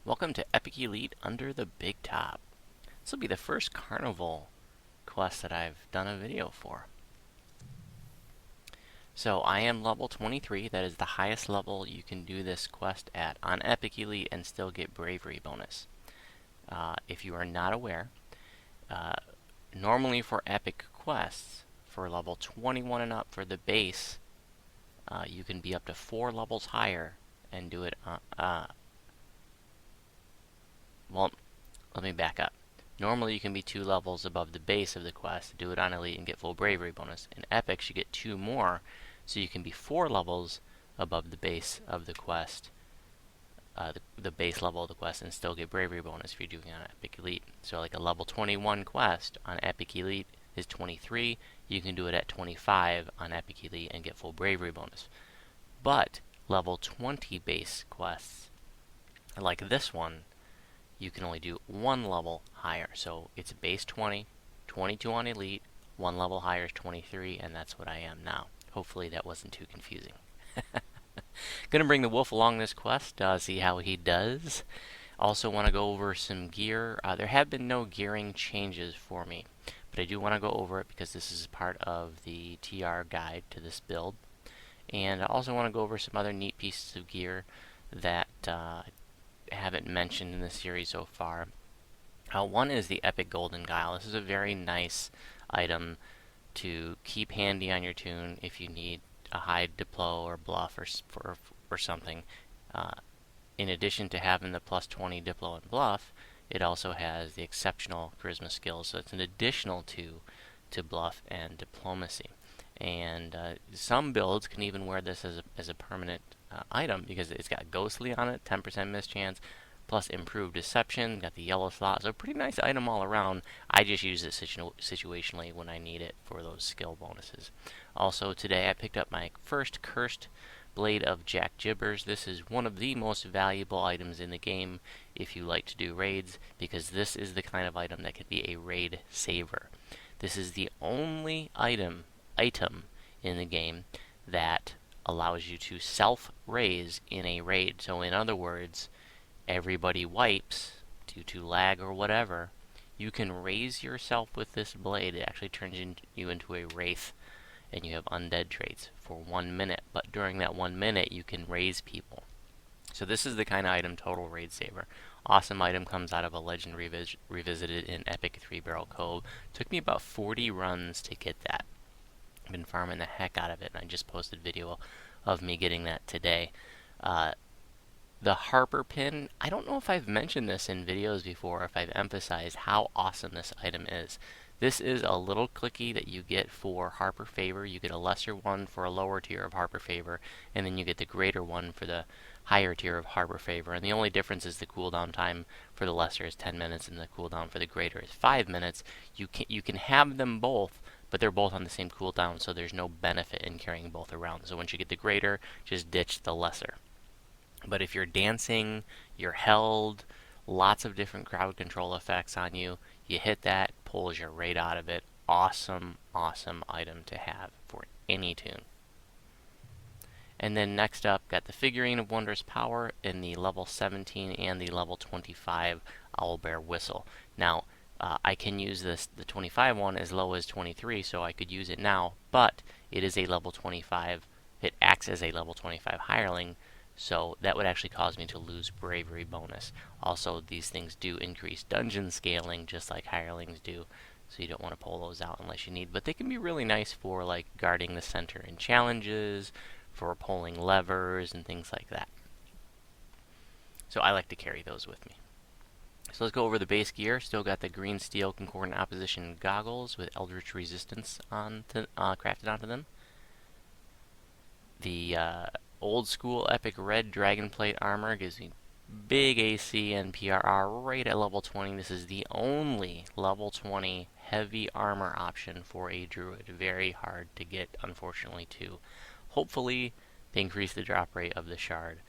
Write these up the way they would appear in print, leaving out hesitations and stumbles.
Welcome to Epic Elite Under the Big Top. This will be the first Carnival quest that I've done a video for. So I am level 23. That is the highest level you can do this quest at on Epic Elite and still get Bravery bonus. If you are not aware, normally for Epic quests, for level 21 and up for the base, you can be up to 4 levels higher and do it well, let me back up. Normally you can be 2 levels above the base of the quest, do it on Elite and get full Bravery bonus. In Epics you get 2 more, so you can be 4 levels above the base of the quest, the base level of the quest, and still get Bravery bonus if you're doing it on Epic Elite. So like a level 21 quest on Epic Elite is 23, you can do it at 25 on Epic Elite and get full Bravery bonus. But level 20 base quests, like this one, you can only do 1 level higher. So it's base 20, 22 on Elite, 1 level higher is 23, and that's what I am now. Hopefully that wasn't too confusing. Gonna bring the wolf along this quest, see how he does. Also want to go over some gear. There have been no gearing changes for me, but I do want to go over it because this is part of the TR guide to this build. And I also want to go over some other neat pieces of gear that haven't mentioned in the series so far. One is the Epic Golden Guile. This is a very nice item to keep handy on your toon if you need a high diplo or bluff or something. In addition to having the plus 20 diplo and bluff, it also has the exceptional charisma skills, so it's an additional to bluff and diplomacy. And some builds can even wear this as a permanent item because it's got Ghostly on it, 10% mischance, plus improved deception, got the yellow slot, so pretty nice item all around. I just use it situationally when I need it for those skill bonuses. Also today I picked up my first cursed blade of Jack Gibbers. This is one of the most valuable items in the game if you like to do raids, because this is the kind of item that can be a raid saver. This is the only item in the game that allows you to self-raise in a raid. So in other words, everybody wipes due to lag or whatever. You can raise yourself with this blade. It actually turns you into a wraith, and you have undead traits for 1 minute. But during that 1 minute, you can raise people. So this is the kind of item, total raid saver. Awesome item, comes out of a Legend Revisited in Epic 3-Barrel Cove. Took me about 40 runs to get that. I've been farming the heck out of it, and I just posted video of me getting that today. The Harper pin, I don't know if I've mentioned this in videos before, if I've emphasized how awesome this item is. This is a little clicky that you get for Harper Favor. You get a lesser one for a lower tier of Harper Favor, and then you get the greater one for the higher tier of Harper Favor. And the only difference is the cooldown time for the lesser is 10 minutes, and the cooldown for the greater is 5 minutes. You can have them both, but they're both on the same cooldown, so there's no benefit in carrying both around. So once you get the greater, just ditch the lesser. But if you're dancing, you're held, lots of different crowd control effects on you, you hit that, pulls you right out of it. Awesome, awesome item to have for any toon. And then next up, got the Figurine of Wondrous Power in the level 17 and the level 25 Owlbear Whistle. Now, I can use the 25 one as low as 23, so I could use it now, but it is a level 25. It acts as a level 25 hireling, so that would actually cause me to lose Bravery bonus. Also, these things do increase dungeon scaling, just like hirelings do, so you don't want to pull those out unless you need. But they can be really nice for like guarding the center in challenges, for pulling levers, and things like that. So I like to carry those with me. So let's go over the base gear. Still got the green steel concordant opposition goggles with Eldritch resistance crafted onto them. The old school epic red dragonplate armor gives me big AC and PRR right at level 20. This is the only level 20 heavy armor option for a druid. Very hard to get, unfortunately, too. Hopefully they increase the drop rate of the shard,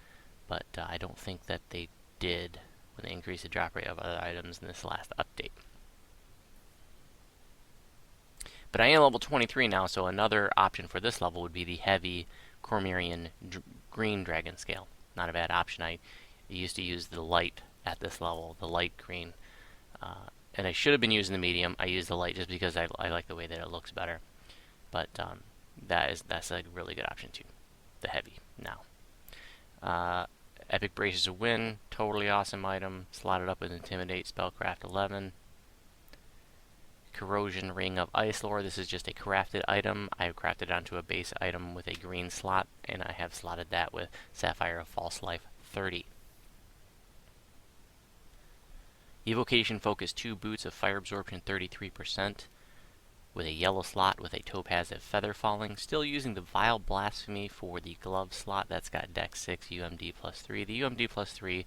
but I don't think that they did when they increased the drop rate of other items in this last update. But I am level 23 now, so another option for this level would be the heavy Cormyrean green dragon scale. Not a bad option. I used to use the light at this level, the light green. And I should have been using the medium. I used the light just because I like the way that it looks better. But that's a really good option too. The heavy now. Epic Braces a win. Totally awesome item. Slotted up with Intimidate, Spellcraft 11. Corrosion Ring of Ice Lore. This is just a crafted item. I have crafted it onto a base item with a green slot, and I have slotted that with Sapphire of False Life 30. Evocation Focus 2 Boots of Fire Absorption 33%. With a yellow slot with a Topaz of Feather Falling. Still using the Vile Blasphemy for the glove slot. That's got Dex 6, UMD plus 3. The UMD plus 3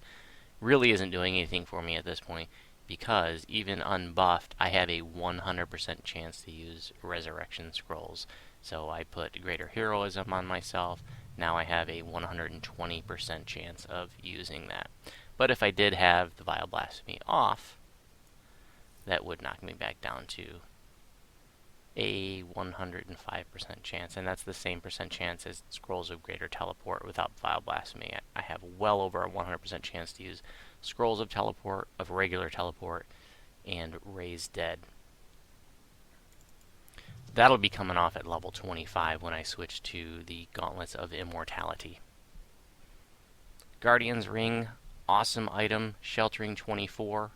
really isn't doing anything for me at this point, because even unbuffed, I have a 100% chance to use Resurrection Scrolls. So I put Greater Heroism on myself. Now I have a 120% chance of using that. But if I did have the Vile Blasphemy off, that would knock me back down to a 105% chance, and that's the same percent chance as Scrolls of Greater Teleport without Vile Blasphemy. I have well over a 100% chance to use Scrolls of Teleport, of Regular Teleport, and Raise Dead. That'll be coming off at level 25 when I switch to the Gauntlets of Immortality. Guardian's Ring, awesome item, Sheltering 24.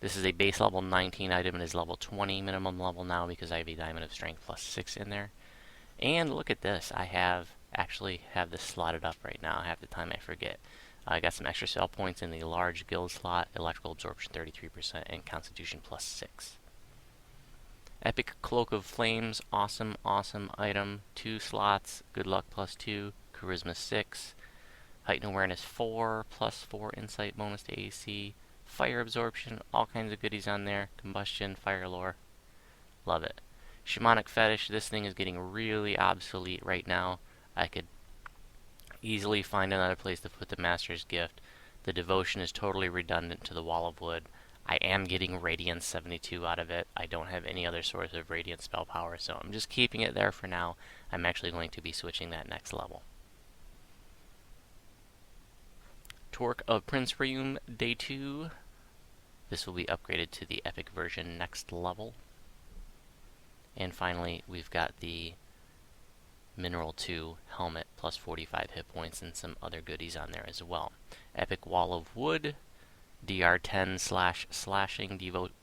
This is a base level 19 item and is level 20 minimum level now because I have a Diamond of Strength plus 6 in there. And look at this, I actually have this slotted up right now. Half the time I forget. I got some extra spell points in the large guild slot, Electrical Absorption 33%, and Constitution plus 6. Epic Cloak of Flames, awesome item. 2 slots, Good Luck plus 2, Charisma 6, Heightened Awareness 4, plus 4 Insight bonus to AC. Fire Absorption, all kinds of goodies on there. Combustion, Fire Lore. Love it. Shamanic Fetish, this thing is getting really obsolete right now. I could easily find another place to put the Master's Gift. The Devotion is totally redundant to the Wall of Wood. I am getting Radiance 72 out of it. I don't have any other source of Radiant spell power, so I'm just keeping it there for now. I'm actually going to be switching that next level. Torque of Prince Reum, Day 2. This will be upgraded to the Epic version next level. And finally, we've got the Mineral 2 Helmet, plus 45 hit points, and some other goodies on there as well. Epic Wall of Wood, DR 10 slashing,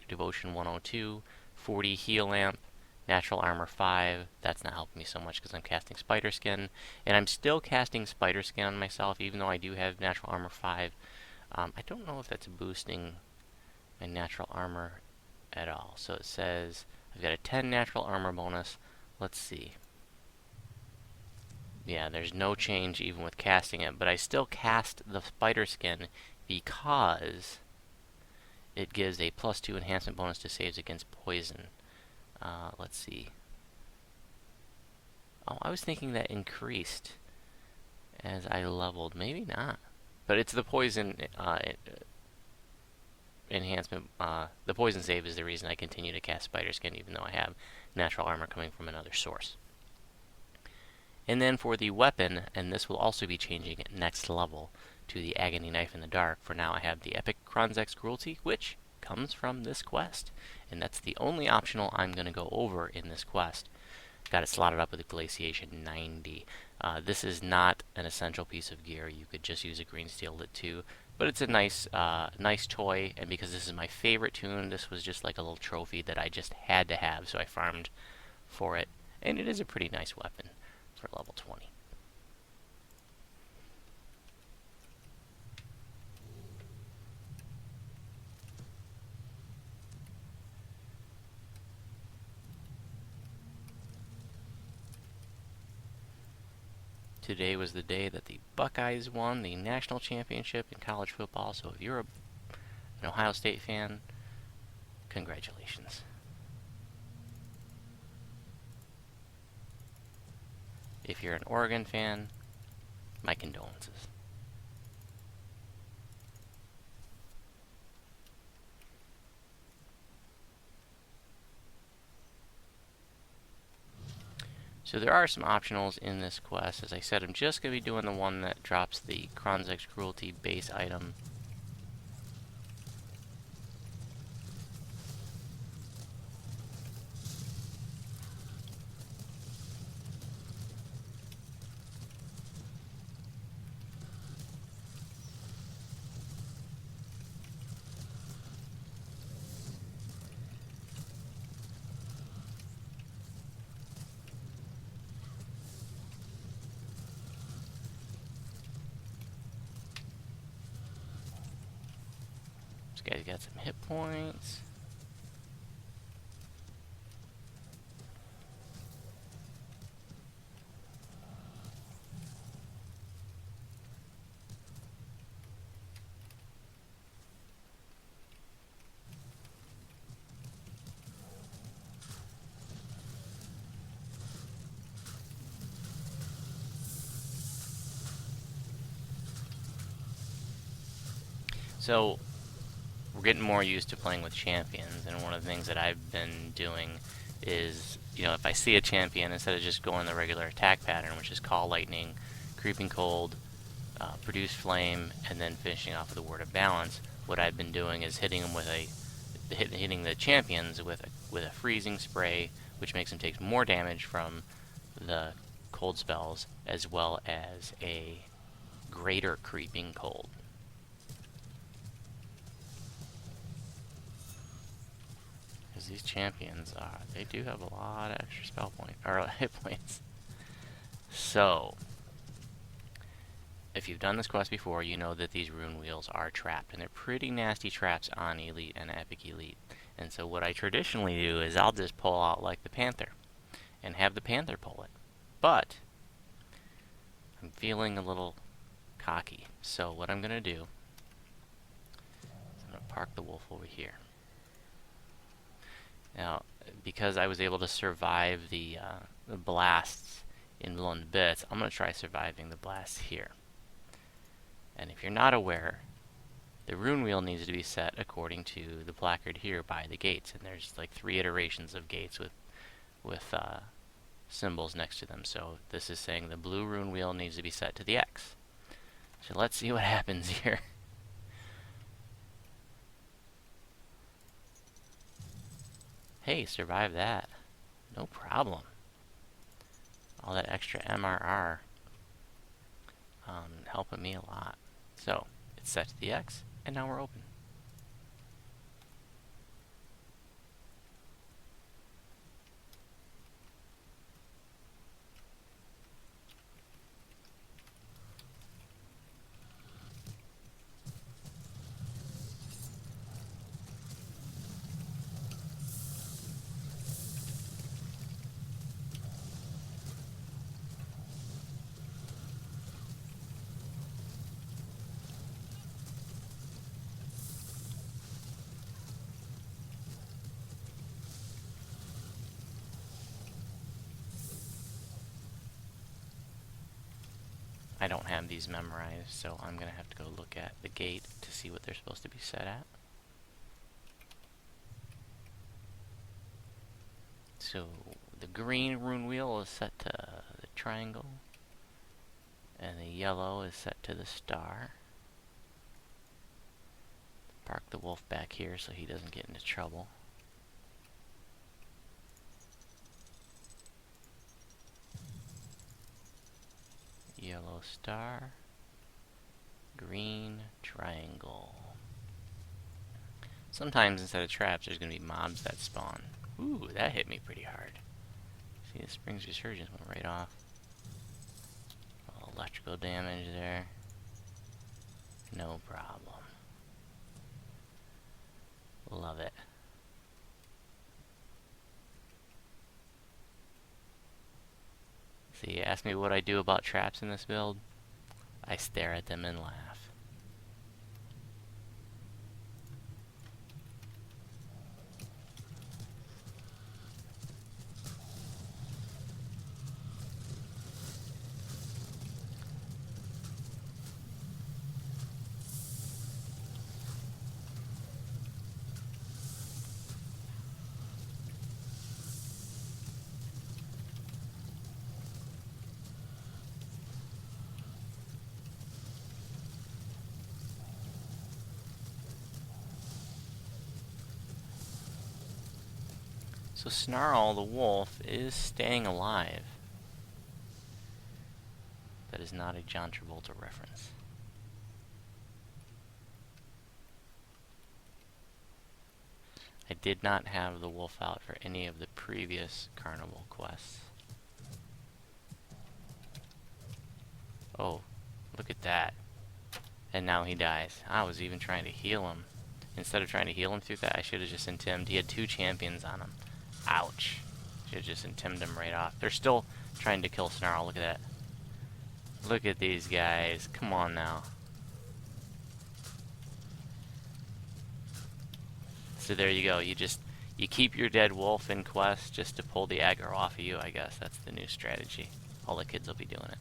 Devotion 102, 40 Heal Amp, Natural Armor 5. That's not helping me so much because I'm casting Spider Skin. And I'm still casting Spider Skin on myself, even though I do have Natural Armor 5. I don't know if that's boosting my natural armor at all. So it says I've got a 10 natural armor bonus. Let's see. Yeah, there's no change even with casting it, but I still cast the Spider Skin because it gives a plus 2 enhancement bonus to saves against poison. Let's see. Oh, I was thinking that increased as I leveled. Maybe not. But it's the poison enhancement. The poison save is the reason I continue to cast Spider Skin, even though I have natural armor coming from another source. And then for the weapon, and this will also be changing at next level to the Agony Knife in the Dark. For now, I have the Epic Kronzek's Cruelty, which comes from this quest, and that's the only optional I'm going to go over in this quest. Got it slotted up with a Glaciation 90. This is not an essential piece of gear. You could just use a green steel lit 2, but it's a nice toy, and because this is my favorite tune, this was just like a little trophy that I just had to have, so I farmed for it, and it is a pretty nice weapon for level 20. Today was the day that the Buckeyes won the national championship in college football, so if you're an Ohio State fan, congratulations. If you're an Oregon fan, my condolences. So there are some optionals in this quest. As I said, I'm just going to be doing the one that drops the Kronzek's Cruelty base item. This guy's got some hit points. So, we're getting more used to playing with champions, and one of the things that I've been doing is, you know, if I see a champion, instead of just going the regular attack pattern, which is Call Lightning, Creeping Cold, Produce Flame, and then finishing off with a Word of Balance, what I've been doing is hitting them with hitting the champions with a Freezing Spray, which makes them take more damage from the cold spells, as well as a greater Creeping Cold. Because these champions they do have a lot of extra spell points, or hit points. So, if you've done this quest before, you know that these rune wheels are trapped, and they're pretty nasty traps on Elite and Epic Elite. And so what I traditionally do is I'll just pull out like the Panther, and have the Panther pull it. But, I'm feeling a little cocky, so what I'm going to do is I'm going to park the wolf over here. Now, because I was able to survive the blasts in Blown to Bits, I'm going to try surviving the blasts here. And if you're not aware, the rune wheel needs to be set according to the placard here by the gates. And there's like 3 iterations of gates with symbols next to them. So this is saying the blue rune wheel needs to be set to the X. So let's see what happens here. Hey, survive that. No problem. All that extra MRR helping me a lot. So, it's set to the X, and now we're open. I don't have these memorized, so I'm going to have to go look at the gate to see what they're supposed to be set at. So, the green rune wheel is set to the triangle, and the yellow is set to the star. Park the wolf back here so he doesn't get into trouble. Yellow star, green triangle. Sometimes instead of traps, there's going to be mobs that spawn. Ooh, that hit me pretty hard. See, the Spring's Resurgence went right off. Electrical damage there. No problem. Love it. See, ask me what I do about traps in this build. I stare at them and laugh. So Snarl the wolf is staying alive. That is not a John Travolta reference. I did not have the wolf out for any of the previous carnival quests. Oh, look at that. And now he dies. I was even trying to heal him. Instead of trying to heal him through that, I should have just intimed. He had 2 champions on him. Ouch. Should have just intimed him right off. They're still trying to kill Snarl. Look at that. Look at these guys. Come on now. So there you go. You keep your dead wolf in quest just to pull the aggro off of you, I guess. That's the new strategy. All the kids will be doing it.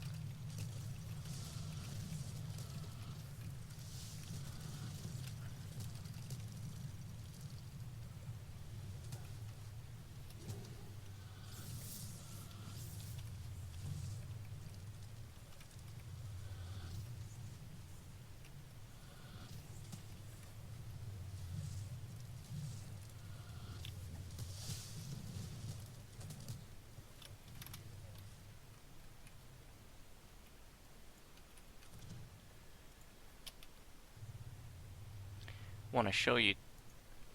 I want to show you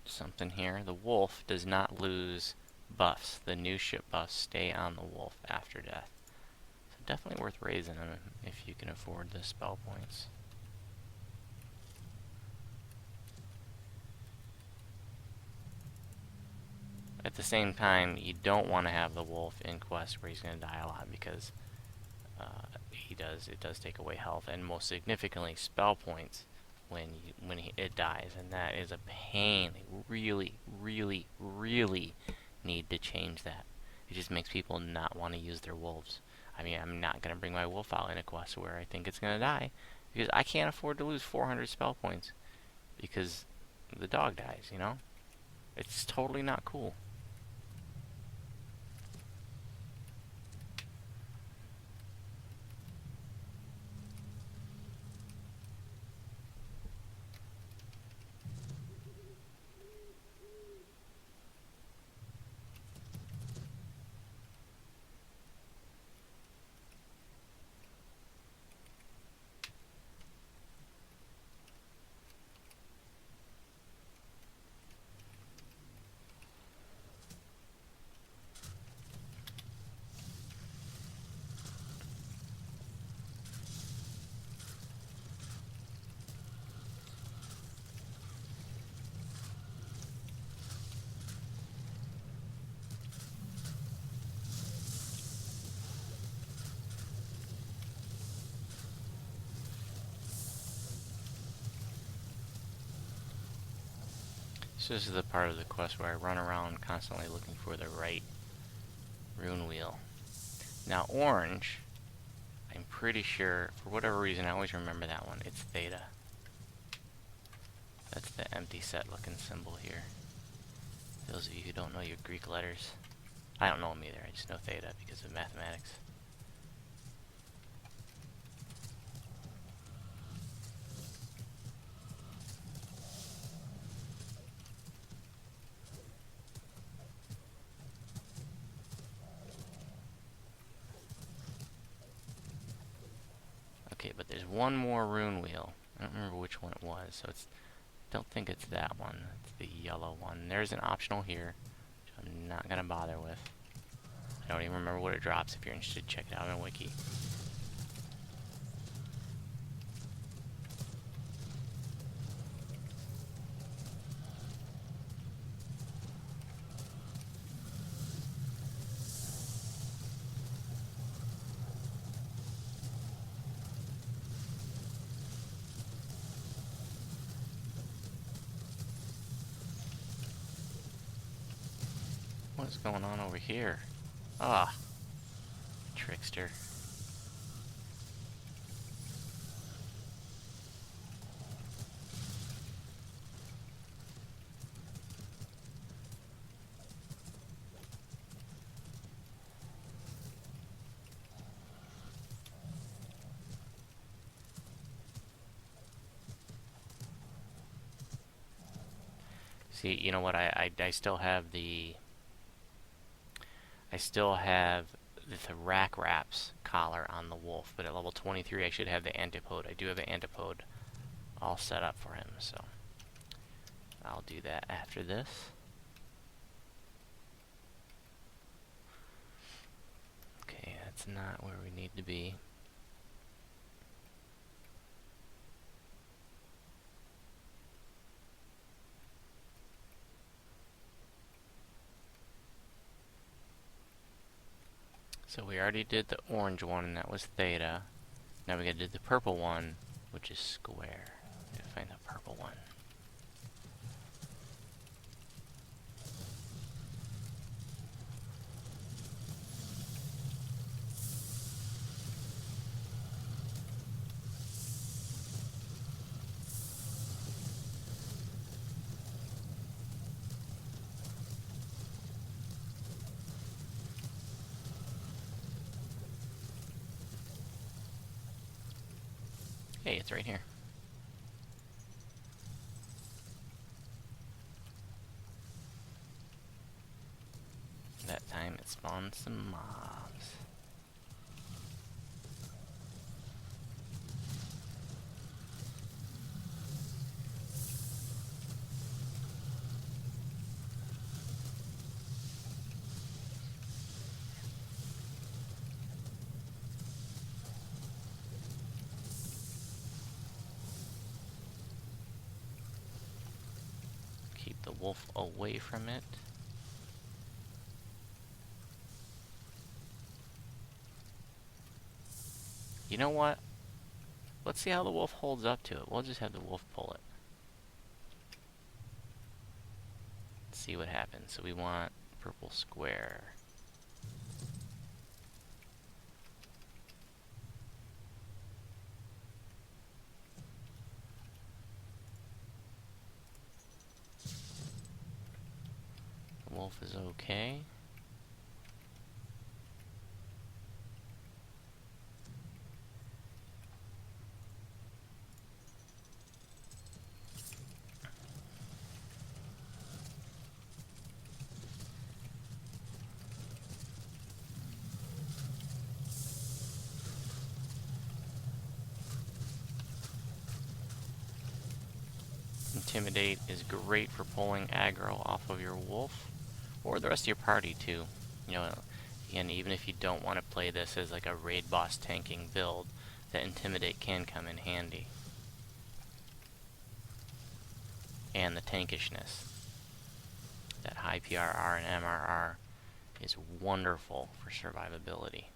something here. The wolf does not lose buffs. The new ship buffs stay on the wolf after death. So definitely worth raising them if you can afford the spell points. At the same time, you don't want to have the wolf in quest where he's going to die a lot, because it does take away health, and most significantly spell points when it dies, and that is a pain. They really, really, really need to change that. It just makes people not want to use their wolves. I mean, I'm not going to bring my wolf out in a quest where I think it's going to die, because I can't afford to lose 400 spell points because the dog dies, you know? It's totally not cool. So this is the part of the quest where I run around constantly looking for the right rune wheel. Now orange, I'm pretty sure, for whatever reason, I always remember that one. It's theta. That's the empty set looking symbol here. Those of you who don't know your Greek letters. I don't know them either, I just know theta because of mathematics. Okay, but there's one more rune wheel. I don't remember which one it was, so don't think it's that one. It's the yellow one. There's an optional here, which I'm not going to bother with. I don't even remember what it drops. If you're interested, check it out on Wiki. What's going on over here? Ah, trickster. See, you know what? I still have the rack wraps collar on the wolf, but at level 23 I should have the antipode. I do have the antipode all set up for him, so I'll do that after this. Okay, that's not where we need to be. So we already did the orange one, and that was theta. Now we gotta do the purple one, which is square. Gotta find the purple one. Hey, it's right here. That time it spawned some mobs. Keep the wolf away from it. You know what? Let's see how the wolf holds up to it. We'll just have the wolf pull it. Let's see what happens. So we want purple square. The wolf is okay. Intimidate is great for pulling aggro off of your wolf, or the rest of your party too. You know, again, even if you don't want to play this as like a raid boss tanking build, the Intimidate can come in handy. And the tankishness. That high PRR and MRR is wonderful for survivability.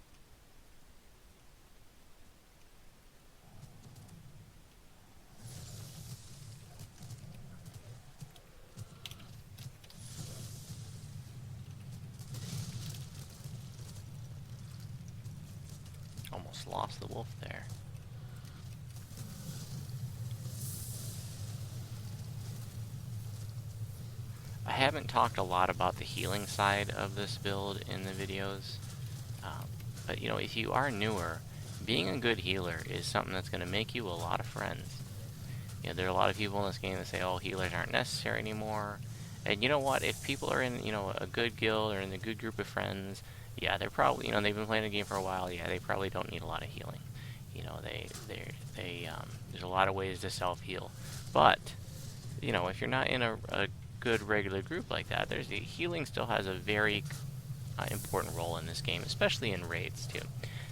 Almost lost the wolf there. I haven't talked a lot about the healing side of this build in the videos, but you know, if you are newer, being a good healer is something that's going to make you a lot of friends. You know, there are a lot of people in this game that say, oh, healers aren't necessary anymore. And you know what? If people are in, you know, a good guild or in a good group of friends, yeah, they're probably, you know, they've been playing the game for a while. Yeah, they probably don't need a lot of healing. You know, there's a lot of ways to self-heal. But, you know, if you're not in a good regular group like that, healing still has a very important role in this game, especially in raids too.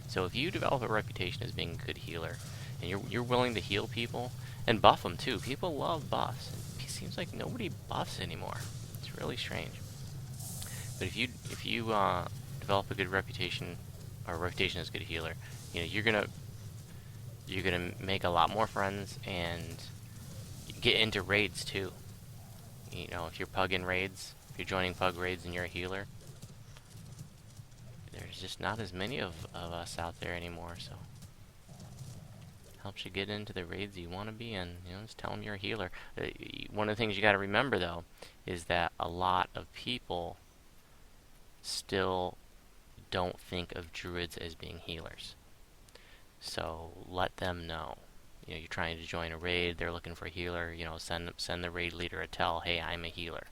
So if you develop a reputation as being a good healer, and you're willing to heal people and buff them too, people love buffs. It seems like nobody buffs anymore. It's really strange. But if you develop a good reputation, or a reputation as a good healer, you know, you're gonna make a lot more friends and get into raids too. You know, if you're pugging raids, if you're joining pug raids and you're a healer, there's just not as many of us out there anymore, so helps you get into the raids you want to be in. You know, just tell them you're a healer. One of the things you got to remember though is that a lot of people still don't think of druids as being healers. So let them know. You know, you're trying to join a raid, they're looking for a healer, you know, send the raid leader a tell, hey, I'm a healer.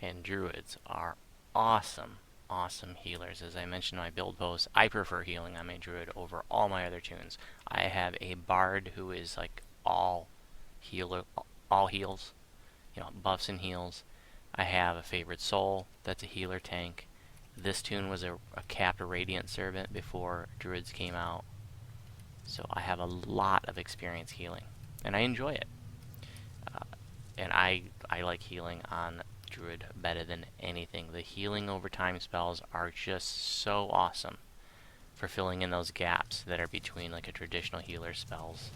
And druids are awesome healers. As I mentioned in my build post, I prefer healing on my druid over all my other tunes. I have a bard who is like all heals, you know, buffs and heals. I have a favorite soul that's a healer tank. This tune was a capped Radiant Servant before Druids came out. So I have a lot of experience healing, and I enjoy it. And I like healing on Druid better than anything. The healing over time spells are just so awesome for filling in those gaps that are between like a traditional healer spells.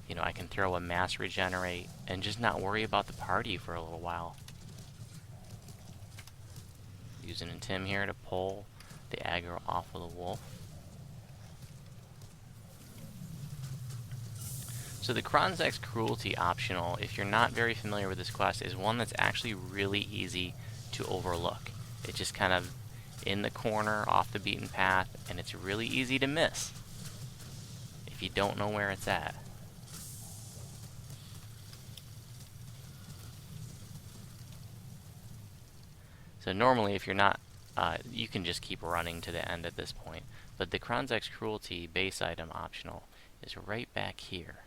You know, I can throw a mass regenerate and just not worry about the party for a little while. Using a Tim here to pull the aggro off of the wolf. So the Kronzek's Cruelty optional, if you're not very familiar with this quest, is one that's actually really easy to overlook. It's just kind of in the corner, off the beaten path, and it's really easy to miss if you don't know where it's at. So normally if you're not, you can just keep running to the end at this point. But the Kronzek's Cruelty base item optional is right back here.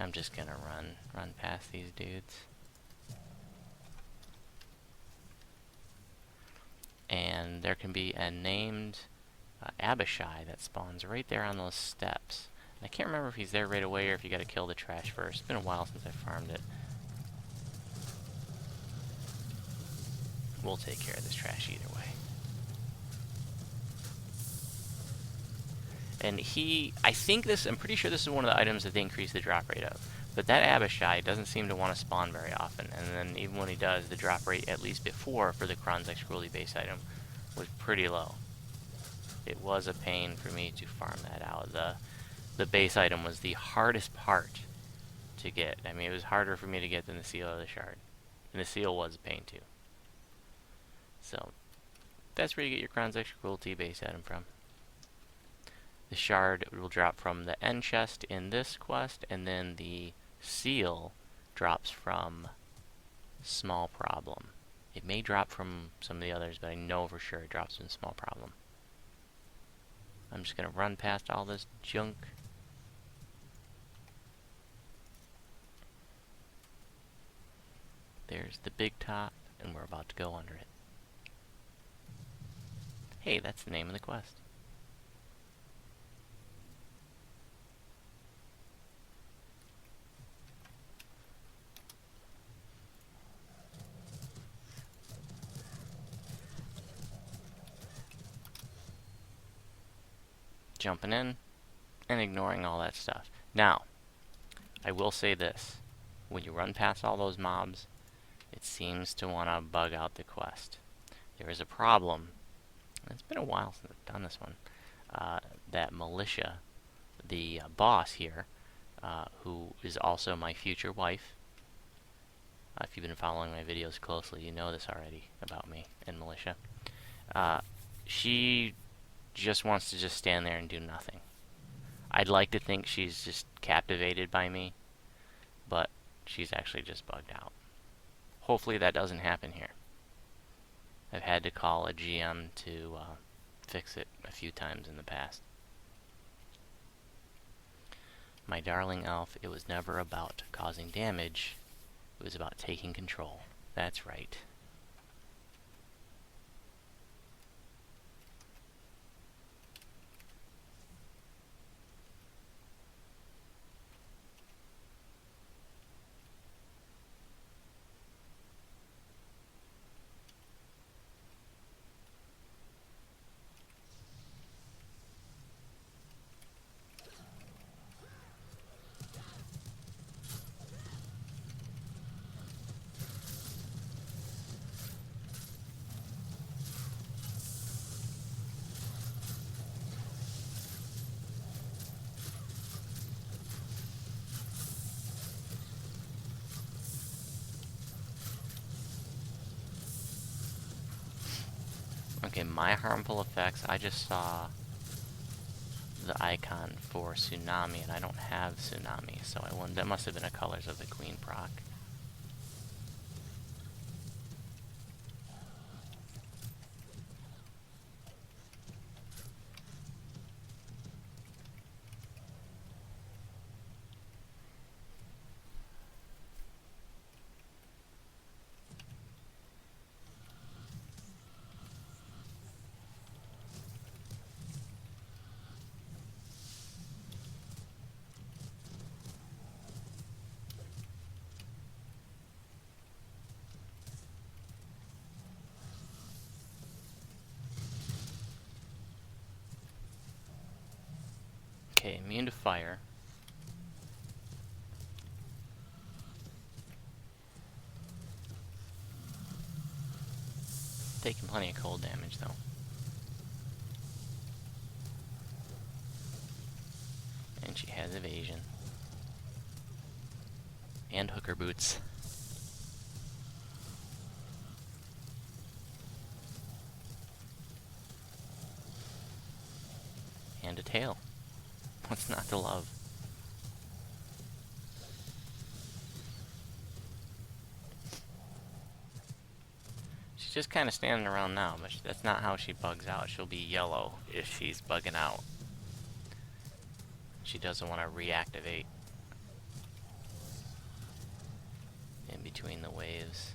I'm just gonna run past these dudes. And there can be a named Abishai that spawns right there on those steps. And I can't remember if he's there right away or if you gotta kill the trash first. It's been a while since I farmed it. We'll take care of this trash either way. And I think I'm pretty sure this is one of the items that they increase the drop rate of. But that Abishai doesn't seem to want to spawn very often. And then even when he does, the drop rate, at least before, for the Kronzek's Cruelty base item, was pretty low. It was a pain for me to farm that out. The base item was the hardest part to get. I mean, it was harder for me to get than the seal of the shard. And the seal was a pain too. So, that's where you get your Kronzek's Cruelty base item from. The shard will drop from the end chest in this quest, and then the seal drops from Small Problem. It may drop from some of the others, but I know for sure it drops from Small Problem. I'm just going to run past all this junk. There's the big top, and we're about to go under it. Hey, that's the name of the quest. Jumping in and ignoring all that stuff. Now, I will say this. When you run past all those mobs, it seems to want to bug out the quest. There is a problem. It's been a while since I've done this one. That Militia, the boss here, who is also my future wife. If you've been following my videos closely, you know this already about me and Militia. She just wants to just stand there and do nothing. I'd like to think she's just captivated by me, but she's actually just bugged out. Hopefully that doesn't happen here. I've had to call a GM to fix it a few times in the past. My darling elf, it was never about causing damage. It was about taking control. That's right. Okay, my harmful effects, I just saw the icon for Tsunami, and I don't have Tsunami, so that must have been a Colors of the Queen proc. Okay, immune to fire. Taking plenty of cold damage though. And she has evasion. And hooker boots. And a tail. What's not to love? She's just kind of standing around now, but that's not how she bugs out. She'll be yellow if she's bugging out. She doesn't want to reactivate in between the waves.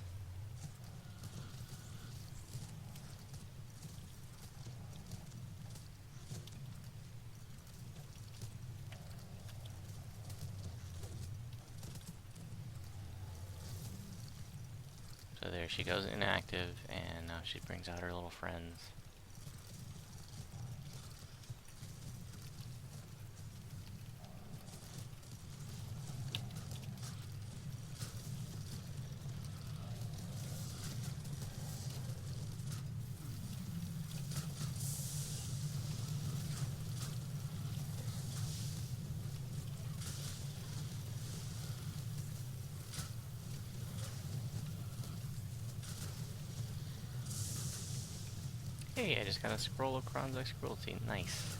So there she goes inactive, and now she brings out her little friends. Hey, I just got a scroll of Kronzek's Cruelty. Nice.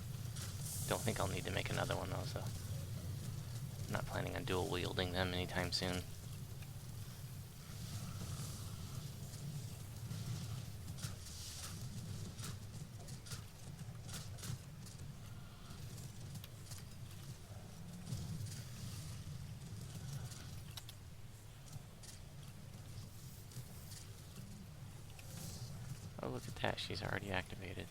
Don't think I'll need to make another one though, so I'm not planning on dual wielding them anytime soon. Oh, look at that, she's already activated.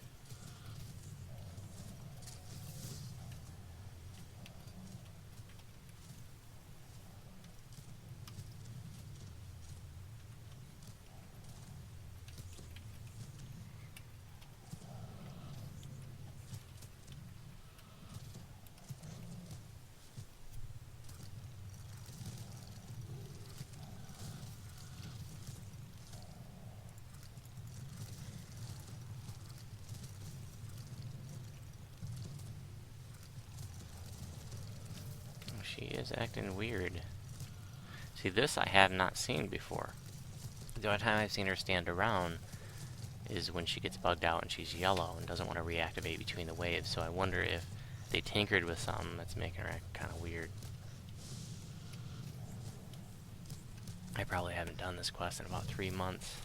She is acting weird. See, this I have not seen before. The only time I've seen her stand around is when she gets bugged out and she's yellow and doesn't want to reactivate between the waves, so I wonder if they tinkered with something that's making her act kind of weird. I probably haven't done this quest in about 3 months.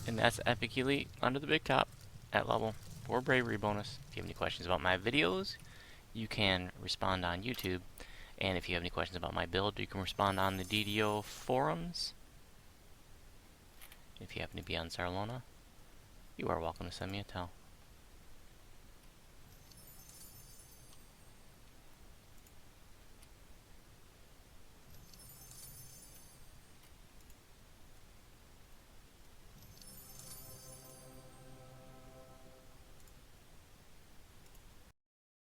And that's Epic Elite under the big top at level 4 bravery bonus. If you have any questions about my videos, you can respond on YouTube. And if you have any questions about my build, you can respond on the DDO forums. If you happen to be on Sarlona, you are welcome to send me a tell.